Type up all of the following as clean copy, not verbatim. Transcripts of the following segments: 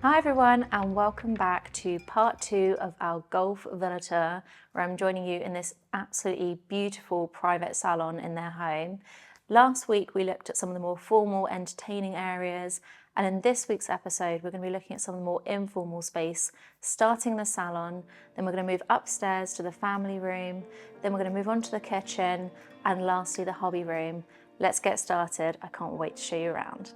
Hi everyone, and welcome back to part 2 of our golf villa tour, where I'm joining you in this absolutely beautiful private salon in their home. Last week we looked at some of the more formal, entertaining areas, and in this week's episode we're going to be looking at some of the more informal space, starting in the salon, then we're going to move upstairs to the family room, then we're going to move on to the kitchen, and lastly the hobby room. Let's get started. I can't wait to show you around.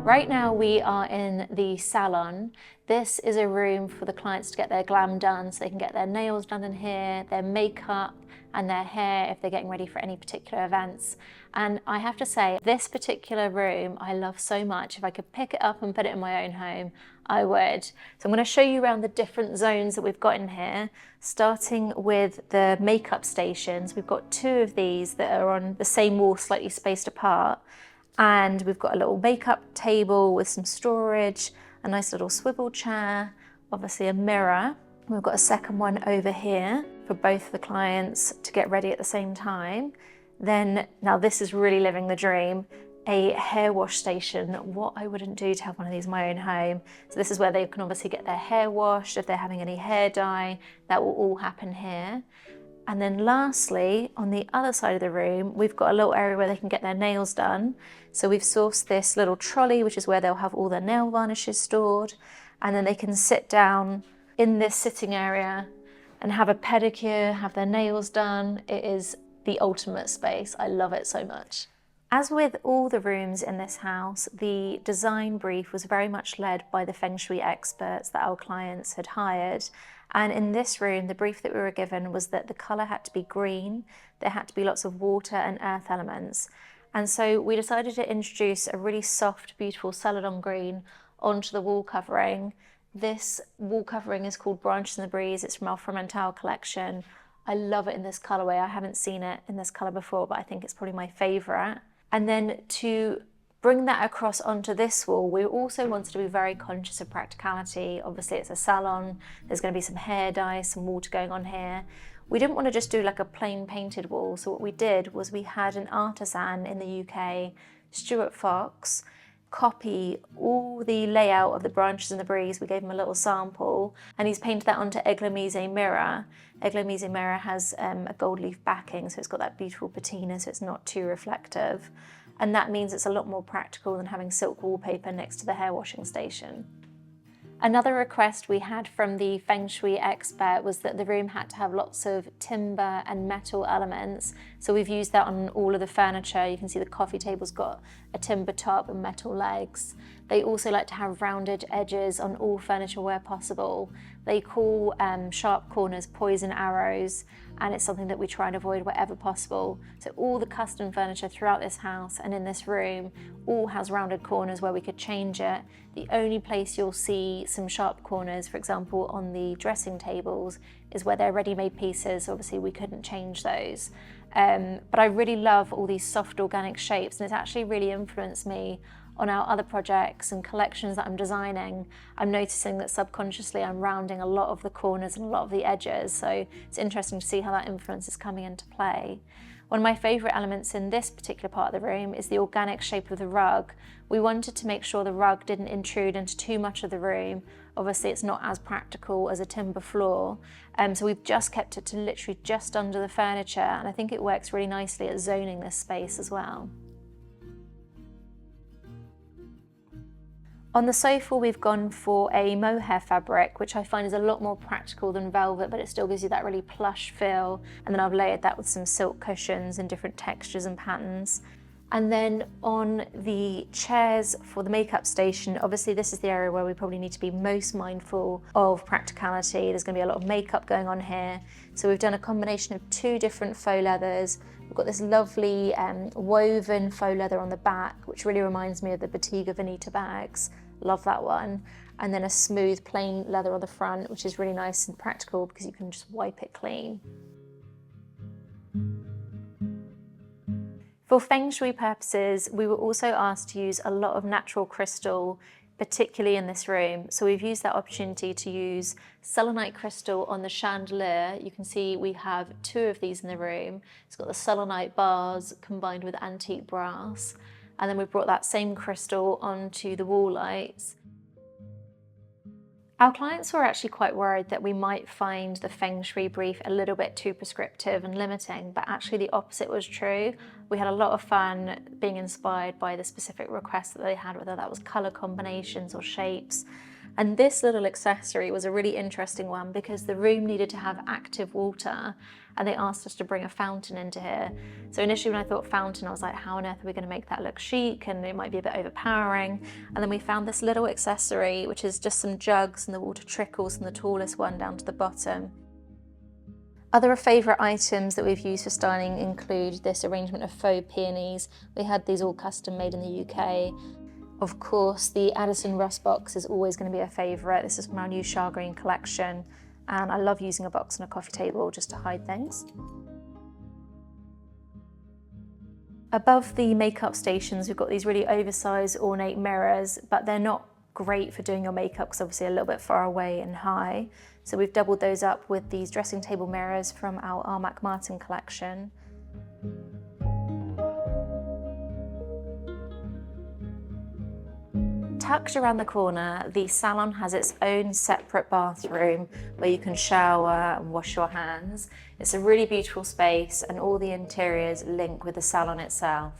Right now we are in the salon. This is a room for the clients to get their glam done, so they can get their nails done in here, their makeup and their hair if they're getting ready for any particular events. And I have to say, this particular room I love so much. If I could pick it up and put it in my own home, I would. So I'm going to show you around the different zones that we've got in here, starting with the makeup stations. We've got 2 of these that are on the same wall, slightly spaced apart. And we've got a little makeup table with some storage, a nice little swivel chair, obviously a mirror. We've got a second one over here for both the clients to get ready at the same time. Then, now this is really living the dream, a hair wash station. What I wouldn't do to have one of these in my own home. So this is where they can obviously get their hair washed. If they're having any hair dye, that will all happen here. And then lastly, on the other side of the room, we've got a little area where they can get their nails done. So we've sourced this little trolley, which is where they'll have all their nail varnishes stored. And then they can sit down in this sitting area and have a pedicure, have their nails done. It is the ultimate space. I love it so much. As with all the rooms in this house, the design brief was very much led by the feng shui experts that our clients had hired. And in this room, the brief that we were given was that the colour had to be green, there had to be lots of water and earth elements. And so we decided to introduce a really soft, beautiful celadon green onto the wall covering. This wall covering is called Branches in the Breeze. It's from our Fremental collection. I love it in this colourway. I haven't seen it in this colour before, but I think it's probably my favourite. And then to bring that across onto this wall, we also wanted to be very conscious of practicality. Obviously it's a salon, there's going to be some hair dye, some water going on here. We didn't want to just do like a plain painted wall, so what we did was we had an artisan in the UK, Stuart Fox, copy all the layout of the Branches in the Breeze. We gave him a little sample and he's painted that onto Eglamise mirror. Eglamise mirror has a gold leaf backing, so it's got that beautiful patina, so it's not too reflective. And that means it's a lot more practical than having silk wallpaper next to the hair washing station. Another request we had from the feng shui expert was that the room had to have lots of timber and metal elements. So we've used that on all of the furniture. You can see the coffee table's got a timber top and metal legs. They also like to have rounded edges on all furniture where possible. They call sharp corners poison arrows, and it's something that we try and avoid wherever possible. So all the custom furniture throughout this house and in this room all has rounded corners where we could change it. The only place you'll see some sharp corners, for example, on the dressing tables, is where they're ready-made pieces. Obviously we couldn't change those. But I really love all these soft organic shapes, and it's actually really influenced me on our other projects and collections that I'm designing. I'm noticing that subconsciously I'm rounding a lot of the corners and a lot of the edges, so it's interesting to see how that influence is coming into play. One of my favourite elements in this particular part of the room is the organic shape of the rug. We wanted to make sure the rug didn't intrude into too much of the room. Obviously it's not as practical as a timber floor, so we've just kept it to literally just under the furniture, and I think it works really nicely at zoning this space as well. On the sofa, we've gone for a mohair fabric, which I find is a lot more practical than velvet, but it still gives you that really plush feel. And then I've layered that with some silk cushions in different textures and patterns. And then on the chairs for the makeup station, obviously this is the area where we probably need to be most mindful of practicality. There's going to be a lot of makeup going on here. So we've done a combination of 2 different faux leathers. We've got this lovely woven faux leather on the back, which really reminds me of the Bottega Veneta bags. Love that one. And then a smooth plain leather on the front, which is really nice and practical because you can just wipe it clean. For feng shui purposes, we were also asked to use a lot of natural crystal particularly in this room. So we've used that opportunity to use selenite crystal on the chandelier. You can see we have 2 of these in the room. It's got the selenite bars combined with antique brass. And then we've brought that same crystal onto the wall lights. Our clients were actually quite worried that we might find the feng shui brief a little bit too prescriptive and limiting, but actually the opposite was true. We had a lot of fun being inspired by the specific requests that they had, whether that was colour combinations or shapes. And this little accessory was a really interesting one because the room needed to have active water and they asked us to bring a fountain into here. So initially when I thought fountain, I was like, how on earth are we going to make that look chic and it might be a bit overpowering? And then we found this little accessory, which is just some jugs and the water trickles from the tallest one down to the bottom. Other favourite items that we've used for styling include this arrangement of faux peonies. We had these all custom made in the UK. Of course, the Addison Rust box is always going to be a favourite. This is from our new Char Green collection, and I love using a box on a coffee table just to hide things. Above the makeup stations, we've got these really oversized ornate mirrors, but they're not great for doing your makeup because obviously a little bit far away and high. So we've doubled those up with these dressing table mirrors from our Armac Martin collection. Tucked around the corner, the salon has its own separate bathroom where you can shower and wash your hands. It's a really beautiful space and all the interiors link with the salon itself.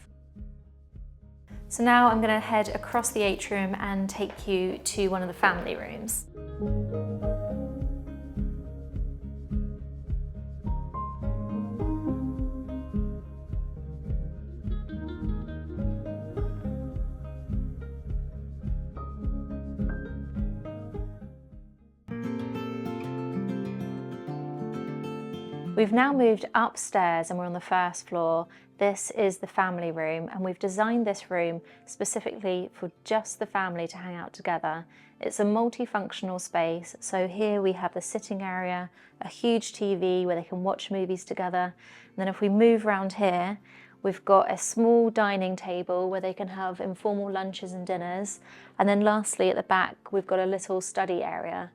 So now I'm going to head across the atrium and take you to one of the family rooms. We've now moved upstairs and we're on the first floor. This is the family room and we've designed this room specifically for just the family to hang out together. It's a multifunctional space, so here we have the sitting area, a huge TV where they can watch movies together, and then if we move around here, we've got a small dining table where they can have informal lunches and dinners, and then lastly at the back we've got a little study area.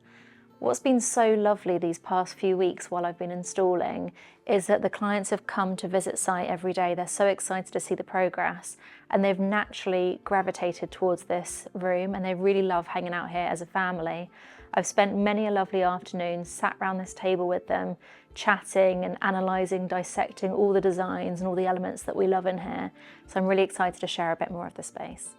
What's been so lovely these past few weeks while I've been installing is that the clients have come to visit site every day. They're so excited to see the progress and they've naturally gravitated towards this room and they really love hanging out here as a family. I've spent many a lovely afternoon sat around this table with them, chatting and analysing, dissecting all the designs and all the elements that we love in here. So I'm really excited to share a bit more of the space.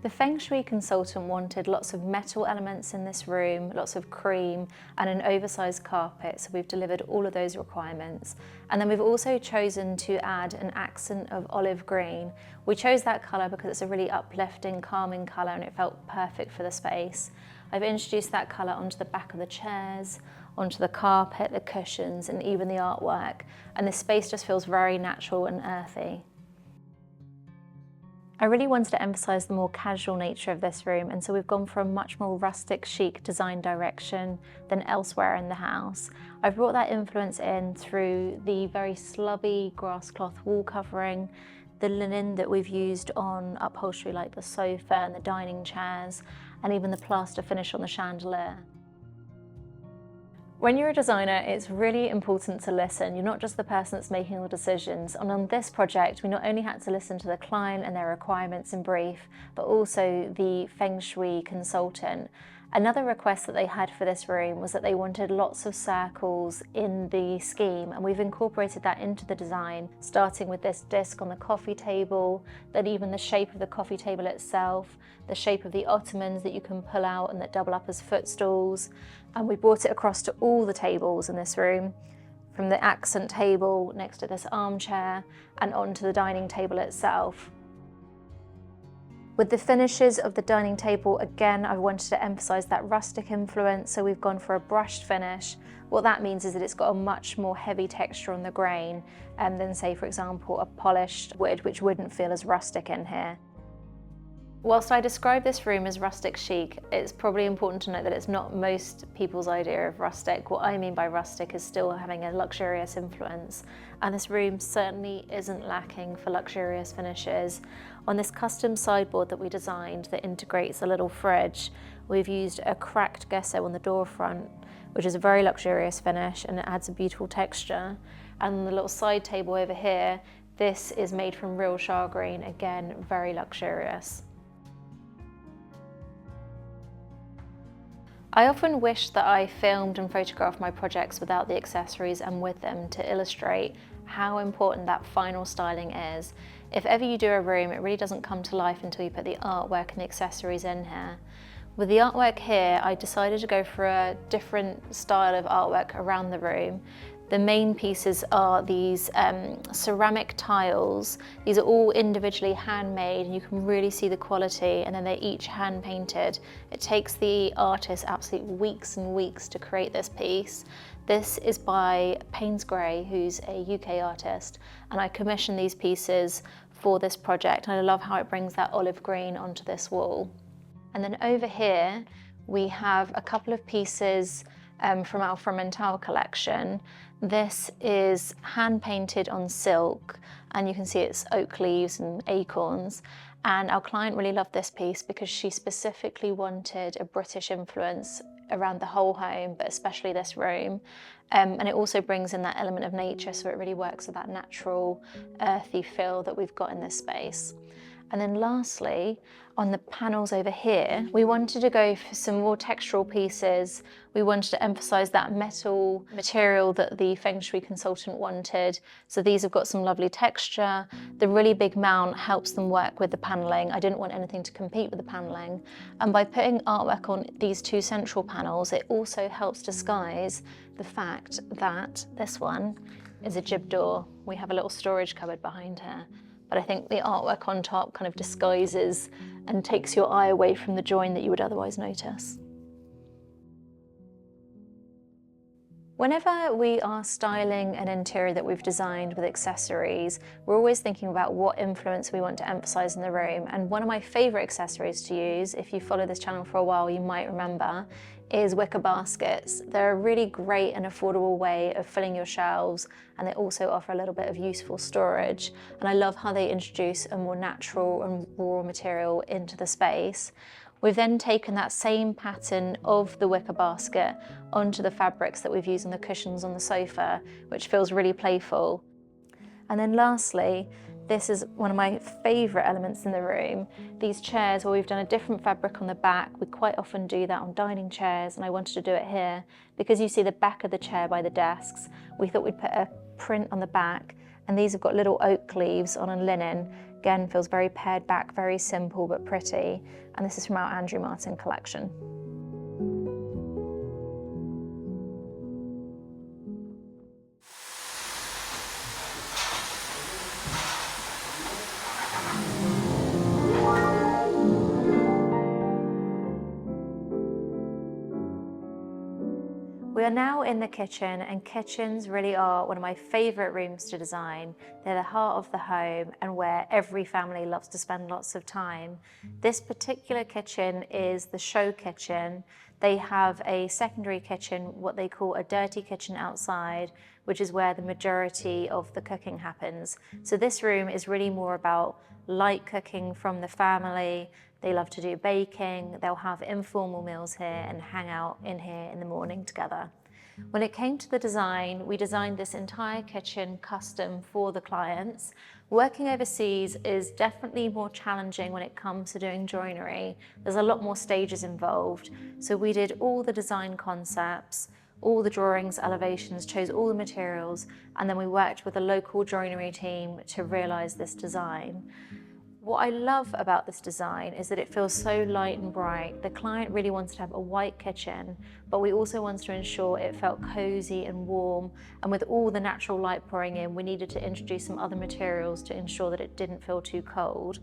The Feng Shui consultant wanted lots of metal elements in this room, lots of cream and an oversized carpet, so we've delivered all of those requirements. And then we've also chosen to add an accent of olive green. We chose that colour because it's a really uplifting, calming colour and it felt perfect for the space. I've introduced that colour onto the back of the chairs, onto the carpet, the cushions and even the artwork, and the space just feels very natural and earthy. I really wanted to emphasise the more casual nature of this room, and so we've gone for a much more rustic, chic design direction than elsewhere in the house. I've brought that influence in through the very slubby grass cloth wall covering, the linen that we've used on upholstery like the sofa and the dining chairs, and even the plaster finish on the chandelier. When you're a designer, it's really important to listen. You're not just the person that's making all the decisions. And on this project, we not only had to listen to the client and their requirements and brief, but also the Feng Shui consultant. Another request that they had for this room was that they wanted lots of circles in the scheme, and we've incorporated that into the design, starting with this disc on the coffee table, then even the shape of the coffee table itself, the shape of the ottomans that you can pull out and that double up as footstools. And we brought it across to all the tables in this room, from the accent table next to this armchair and onto the dining table itself. With the finishes of the dining table, again, I wanted to emphasise that rustic influence, so we've gone for a brushed finish. What that means is that it's got a much more heavy texture on the grain than, say, for example, a polished wood, which wouldn't feel as rustic in here. Whilst I describe this room as rustic chic, it's probably important to note that it's not most people's idea of rustic. What I mean by rustic is still having a luxurious influence, and this room certainly isn't lacking for luxurious finishes. On this custom sideboard that we designed that integrates a little fridge, we've used a cracked gesso on the door front, which is a very luxurious finish and it adds a beautiful texture. And the little side table over here, this is made from real shagreen, again, very luxurious. I often wish that I filmed and photographed my projects without the accessories and with them to illustrate how important that final styling is. If ever you do a room, it really doesn't come to life until you put the artwork and the accessories in here. With the artwork here, I decided to go for a different style of artwork around the room. The main pieces are these ceramic tiles. These are all individually handmade and you can really see the quality, and then they're each hand painted. It takes the artist absolutely weeks and weeks to create this piece. This is by Paynes Gray, who's a UK artist, and I commissioned these pieces for this project, and I love how it brings that olive green onto this wall. And then over here, we have a couple of pieces from our Fremental collection. This is hand painted on silk, and you can see it's oak leaves and acorns. And our client really loved this piece because she specifically wanted a British influence around the whole home, but especially this room. And it also brings in that element of nature, so it really works with that natural, earthy feel that we've got in this space. And then lastly, on the panels over here, we wanted to go for some more textural pieces. We wanted to emphasize that metal material that the Feng Shui consultant wanted. So these have got some lovely texture. The really big mount helps them work with the paneling. I didn't want anything to compete with the paneling. And by putting artwork on these two central panels, it also helps disguise the fact that this one is a jib door. We have a little storage cupboard behind here. But I think the artwork on top kind of disguises and takes your eye away from the join that you would otherwise notice. Whenever we are styling an interior that we've designed with accessories, we're always thinking about what influence we want to emphasize in the room. And one of my favorite accessories to use, if you follow this channel for a while, you might remember, is wicker baskets. They're a really great and affordable way of filling your shelves, and they also offer a little bit of useful storage. And I love how they introduce a more natural and raw material into the space. We've then taken that same pattern of the wicker basket onto the fabrics that we've used on the cushions on the sofa, which feels really playful. And then lastly, this is one of my favourite elements in the room. These chairs, where we've done a different fabric on the back. We quite often do that on dining chairs, and I wanted to do it here. Because you see the back of the chair by the desks, we thought we'd put a print on the back, and these have got little oak leaves on a linen. Again, feels very pared back, very simple but pretty. And this is from our Andrew Martin collection. We are now in the kitchen, and kitchens really are one of my favourite rooms to design. They're the heart of the home and where every family loves to spend lots of time. This particular kitchen is the show kitchen. They have a secondary kitchen, what they call a dirty kitchen outside, which is where the majority of the cooking happens. So this room is really more about light cooking from the family. They love to do baking. They'll have informal meals here and hang out in here in the morning together. When it came to the design, we designed this entire kitchen custom for the clients. Working overseas is definitely more challenging when it comes to doing joinery. There's a lot more stages involved. So we did all the design concepts, all the drawings, elevations, chose all the materials, and then we worked with a local joinery team to realize this design. What I love about this design is that it feels so light and bright. The client really wants to have a white kitchen, but we also wanted to ensure it felt cozy and warm. And with all the natural light pouring in, we needed to introduce some other materials to ensure that it didn't feel too cold.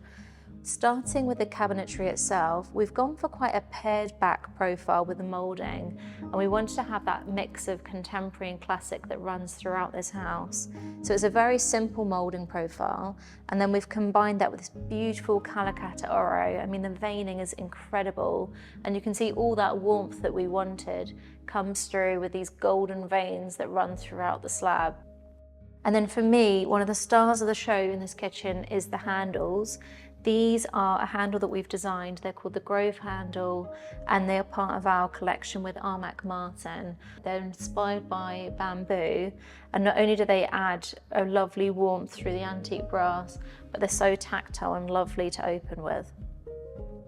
Starting with the cabinetry itself, we've gone for quite a pared back profile with the moulding, and we wanted to have that mix of contemporary and classic that runs throughout this house. So it's a very simple moulding profile, and then we've combined that with this beautiful Calicut oro. I mean, the veining is incredible, and you can see all that warmth that we wanted comes through with these golden veins that run throughout the slab. And then for me, one of the stars of the show in this kitchen is the handles. These are a handle that we've designed. They're called the Grove handle, and they're part of our collection with Armac Martin. They're inspired by bamboo, and not only do they add a lovely warmth through the antique brass, but they're so tactile and lovely to open with.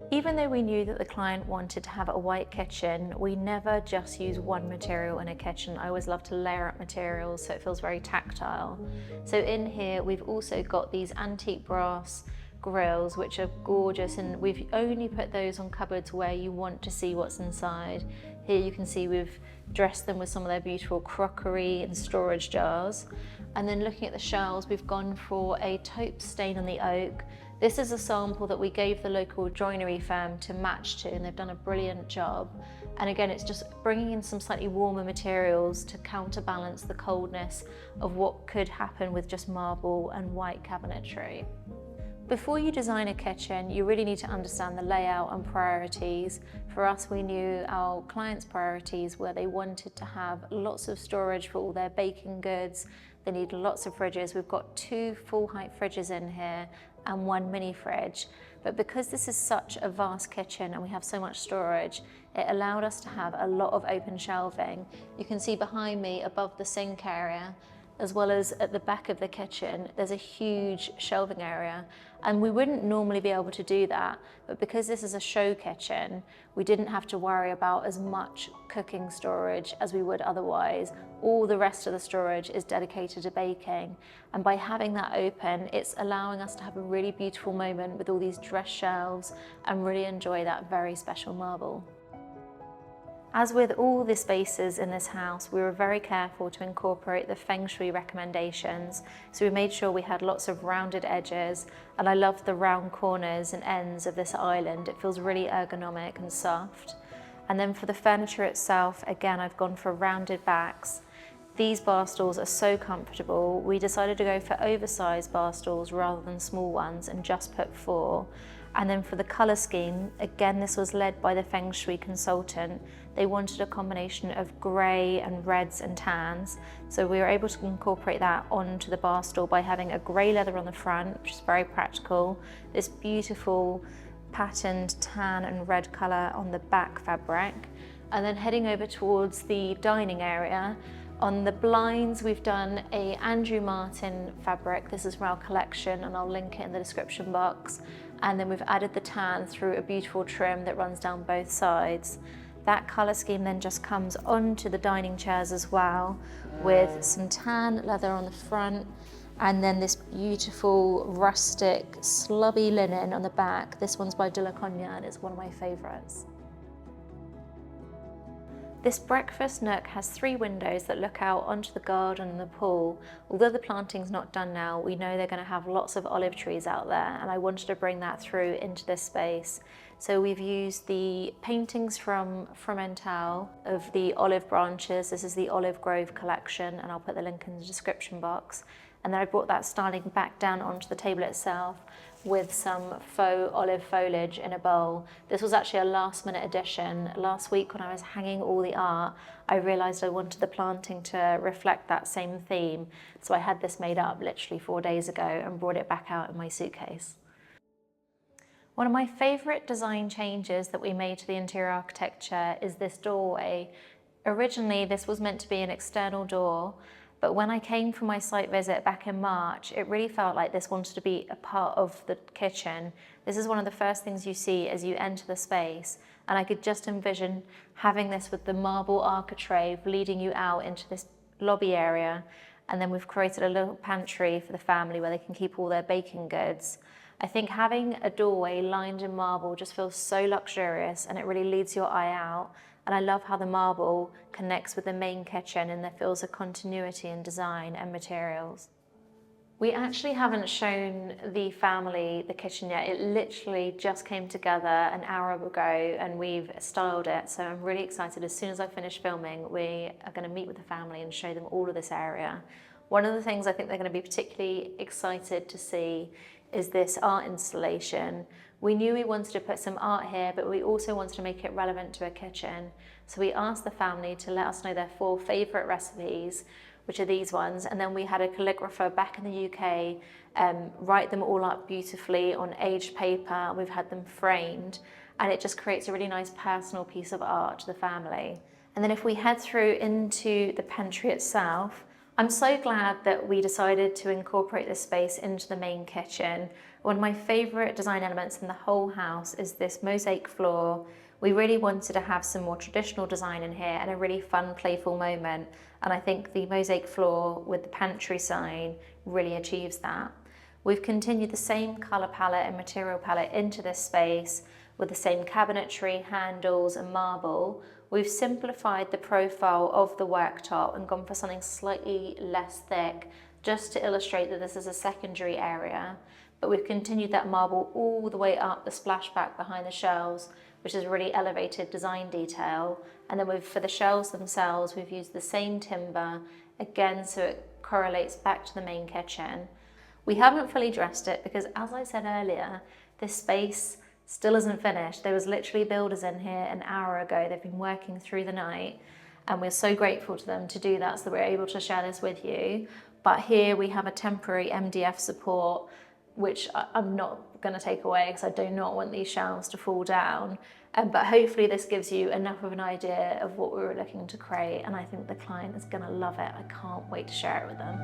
Even though we knew that the client wanted to have a white kitchen, we never just use one material in a kitchen. I always love to layer up materials so it feels very tactile. So in here, we've also got these antique brass grills, which are gorgeous, and we've only put those on cupboards where you want to see what's inside. Here you can see we've dressed them with some of their beautiful crockery and storage jars. And then looking at the shelves, we've gone for a taupe stain on the oak. This is a sample that we gave the local joinery firm to match to, and they've done a brilliant job. And again, it's just bringing in some slightly warmer materials to counterbalance the coldness of what could happen with just marble and white cabinetry. Before you design a kitchen, you really need to understand the layout and priorities. For us, we knew our clients' priorities where they wanted to have lots of storage for all their baking goods. They need lots of fridges. We've got 2 full-height fridges in here and 1 mini fridge. But because this is such a vast kitchen and we have so much storage, it allowed us to have a lot of open shelving. You can see behind me above the sink area, as well as at the back of the kitchen, there's a huge shelving area. And we wouldn't normally be able to do that, but because this is a show kitchen, we didn't have to worry about as much cooking storage as we would otherwise. All the rest of the storage is dedicated to baking. And by having that open, it's allowing us to have a really beautiful moment with all these dress shelves and really enjoy that very special marble. As with all the spaces in this house, we were very careful to incorporate the Feng Shui recommendations. So we made sure we had lots of rounded edges, and I love the round corners and ends of this island. It feels really ergonomic and soft. And then for the furniture itself, again, I've gone for rounded backs. These bar stools are so comfortable. We decided to go for oversized bar stools rather than small ones and just put 4. And then for the colour scheme, again, this was led by the Feng Shui consultant. They wanted a combination of grey and reds and tans. So we were able to incorporate that onto the bar stool by having a grey leather on the front, which is very practical. This beautiful patterned tan and red colour on the back fabric. And then heading over towards the dining area, on the blinds, we've done a Andrew Martin fabric. This is from our collection, and I'll link it in the description box. And then we've added the tan through a beautiful trim that runs down both sides. That colour scheme then just comes onto the dining chairs as well, with some tan leather on the front, and then this beautiful rustic slubby linen on the back. This one's by De La Cogne, and it's one of my favourites. This breakfast nook has 3 windows that look out onto the garden and the pool. Although the planting's not done now, we know they're going to have lots of olive trees out there, and I wanted to bring that through into this space. So we've used the paintings from Fromental of the olive branches. This is the Olive Grove collection, and I'll put the link in the description box. And then I brought that styling back down onto the table itself with some faux olive foliage in a bowl. This was actually a last minute addition. Last week when I was hanging all the art, I realised I wanted the planting to reflect that same theme. So I had this made up literally 4 days ago and brought it back out in my suitcase. One of my favourite design changes that we made to the interior architecture is this doorway. Originally, this was meant to be an external door, but when I came for my site visit back in March, it really felt like this wanted to be a part of the kitchen. This is one of the first things you see as you enter the space, and I could just envision having this with the marble architrave leading you out into this lobby area, and then we've created a little pantry for the family where they can keep all their baking goods. I think having a doorway lined in marble just feels so luxurious, and it really leads your eye out. And I love how the marble connects with the main kitchen, and there feels a continuity in design and materials. We actually haven't shown the family the kitchen yet. It literally just came together an hour ago and we've styled it. So I'm really excited. As soon as I finish filming, we are going to meet with the family and show them all of this area. One of the things I think they're going to be particularly excited to see is this art installation. We knew we wanted to put some art here, but we also wanted to make it relevant to a kitchen. So we asked the family to let us know their 4 favourite recipes, which are these ones, and then we had a calligrapher back in the UK write them all up beautifully on aged paper. We've had them framed, and it just creates a really nice personal piece of art to the family. And then if we head through into the pantry itself, I'm so glad that we decided to incorporate this space into the main kitchen. One of my favourite design elements in the whole house is this mosaic floor. We really wanted to have some more traditional design in here and a really fun, playful moment. And I think the mosaic floor with the pantry sign really achieves that. We've continued the same colour palette and material palette into this space with the same cabinetry, handles and marble. We've simplified the profile of the worktop and gone for something slightly less thick, just to illustrate that this is a secondary area. But we've continued that marble all the way up the splashback behind the shelves, which is really elevated design detail. And then for the shelves themselves, we've used the same timber, again, so it correlates back to the main kitchen. We haven't fully dressed it because, as I said earlier, this space still isn't finished. There was literally builders in here an hour ago. They've been working through the night, and we're so grateful to them to do that, so that we're able to share this with you. But here we have a temporary MDF support, which I'm not going to take away because I do not want these shelves to fall down. But hopefully this gives you enough of an idea of what we were looking to create, and I think the client is going to love it. I can't wait to share it with them.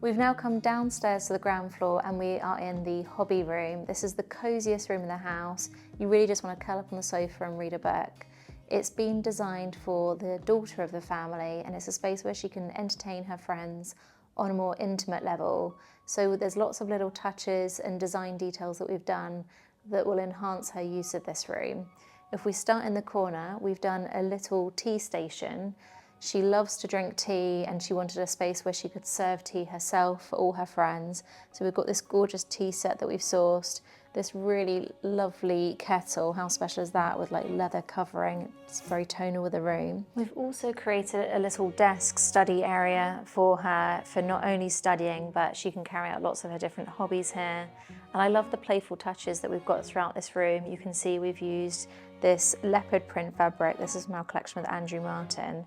We've now come downstairs to the ground floor and we are in the hobby room. This is the coziest room in the house. You really just want to curl up on the sofa and read a book. It's been designed for the daughter of the family, and it's a space where she can entertain her friends on a more intimate level. So there's lots of little touches and design details that we've done that will enhance her use of this room. If we start in the corner, we've done a little tea station. She loves to drink tea and she wanted a space where she could serve tea herself for all her friends. So we've got this gorgeous tea set that we've sourced, this really lovely kettle, how special is that, with like leather covering. It's very tonal with the room. We've also created a little desk study area for her for not only studying, but she can carry out lots of her different hobbies here. And I love the playful touches that we've got throughout this room. You can see we've used this leopard print fabric. This is from our collection with Andrew Martin.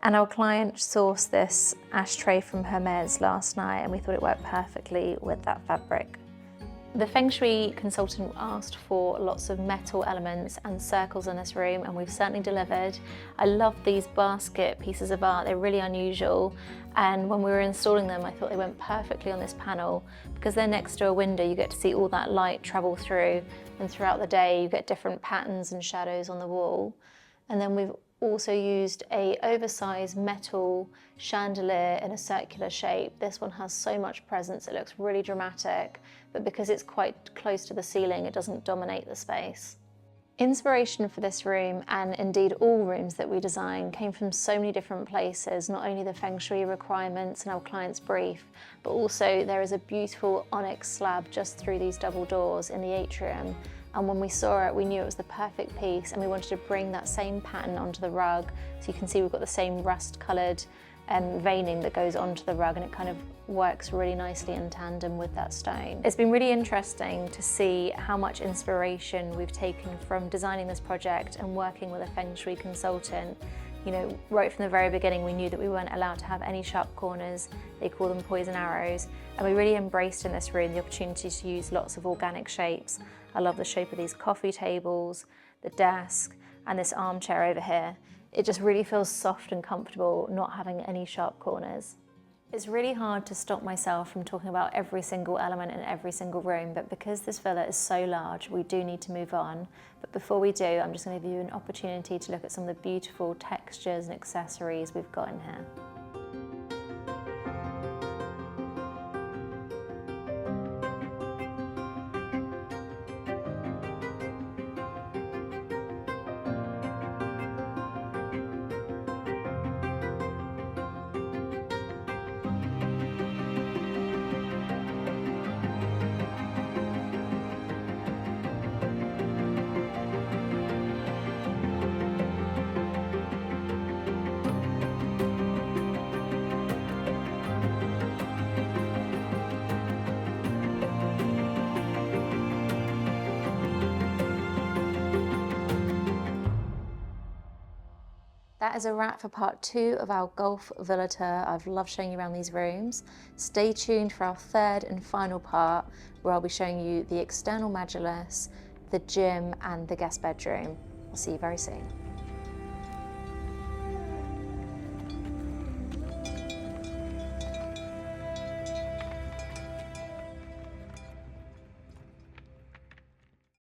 And our client sourced this ashtray from Hermes last night, and we thought it worked perfectly with that fabric. The Feng Shui consultant asked for lots of metal elements and circles in this room, and we've certainly delivered. I love these basket pieces of art. They're really unusual, and when we were installing them, I thought they went perfectly on this panel. Because they're next to a window, you get to see all that light travel through, and throughout the day you get different patterns and shadows on the wall. And then we've also used a oversized metal chandelier in a circular shape. This one has so much presence, it looks really dramatic, but because it's quite close to the ceiling, it doesn't dominate the space. Inspiration for this room, and indeed all rooms that we design, came from so many different places, not only the Feng Shui requirements and our client's brief, but also there is a beautiful onyx slab just through these double doors in the atrium. And when we saw it, we knew it was the perfect piece, and we wanted to bring that same pattern onto the rug. So you can see we've got the same rust-coloured veining that goes onto the rug, and it kind of works really nicely in tandem with that stone. It's been really interesting to see how much inspiration we've taken from designing this project and working with a Feng Shui consultant. You know, right from the very beginning, we knew that we weren't allowed to have any sharp corners. They call them poison arrows. And we really embraced in this room the opportunity to use lots of organic shapes. I love the shape of these coffee tables, the desk, and this armchair over here. It just really feels soft and comfortable, not having any sharp corners. It's really hard to stop myself from talking about every single element in every single room, but because this villa is so large, we do need to move on. But before we do, I'm just going to give you an opportunity to look at some of the beautiful textures and accessories we've got in here. That is a wrap for part 2 of our golf villa tour. I've loved showing you around these rooms. Stay tuned for our 3rd and final part, where I'll be showing you the external majorless, the gym and the guest bedroom. I'll see you very soon.